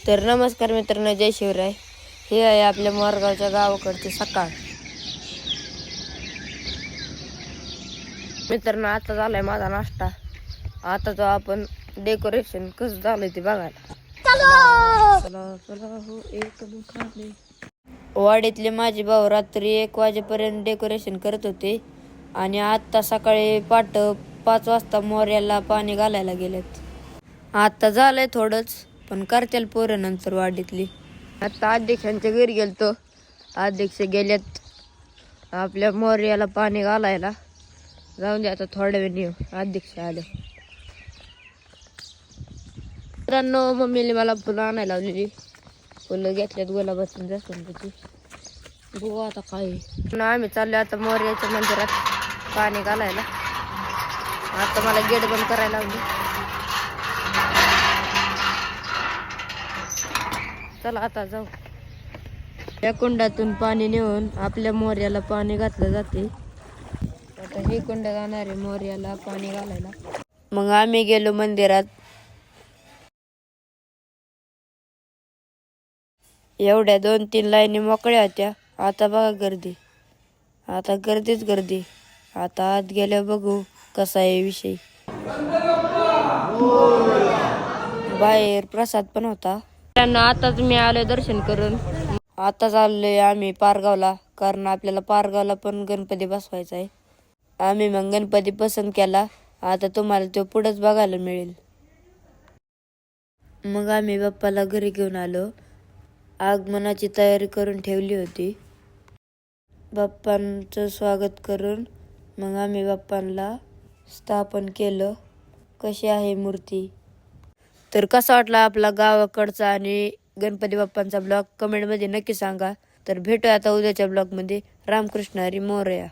तर नमस्कार मित्रांनो, जय शिवराय. हे आहे आपल्या मोरगावच्या गावाकडचे सकाळ. मित्रांनो, आता झालाय माझा नाश्ता. आता तो आपण डेकोरेशन कसं झालंय ते बघायला. वाडीतले माझे भाऊ रात्री 1 वाजेपर्यंत डेकोरेशन करत होते आणि आता सकाळी 5 वाजता मोर्याला पाणी घालायला गेलेत. आता झालंय थोडंच, पण करतील पोरं नंतर वाडीतली. आता अध्यक्षांच्या घरी गेलतो. अध्यक्ष गेल्यात आपल्या मोर्याला पाणी घालायला. जाऊन दे, आता थोड्या वेळ येऊ अध्यक्ष आले. मित्रांनो, मम्मीने मला फुलं आणायला लावलेली. फुलं घेतल्यात गुलाबातून जास्वंदीची. बघू आता काय. आम्ही चाललो आता मोर्याच्या मंदिरात पाणी घालायला. आता मला गेट बंद करायला लावली. चला आता जाऊ. या कुंडातून पाणी नेऊन आपल्या मोर्याला पाणी घातलं जाते. आता हे कुंड जाणार आहे मोर्याला पाणी घालायला. मग आम्ही गेलो मंदिरात. एवढ्या 2-3 लाईनी मोकळ्या होत्या. आता बघा गर्दी. आता गर्दीच गर्दी. आता आत गेल्या बघू कसा आहे विषय. बाहेर प्रसाद पण होता. त्यांना आताच मी आलोय दर्शन करून. आता चाललोय आम्ही पारगावला, कारण आपल्याला पारगावला पण गणपती बसवायचा आहे. आम्ही मग गणपती पसंत केला. आता तुम्हाला तो पुढंच बघायला मिळेल. मग आम्ही बाप्पाला घरी घेऊन आलो. आगमनाची तयारी करून ठेवली होती. बाप्पांचं स्वागत करून मग आम्ही बाप्पांना स्थापन केलं. कशी आहे मूर्ती. तर कसा वाटला आपला गावाकडचा आणि गणपती बाप्पांचा ब्लॉग कमेंटमध्ये नक्की सांगा. तर भेटूया आता उद्याच्या ब्लॉगमध्ये. रामकृष्ण हरी मोरया.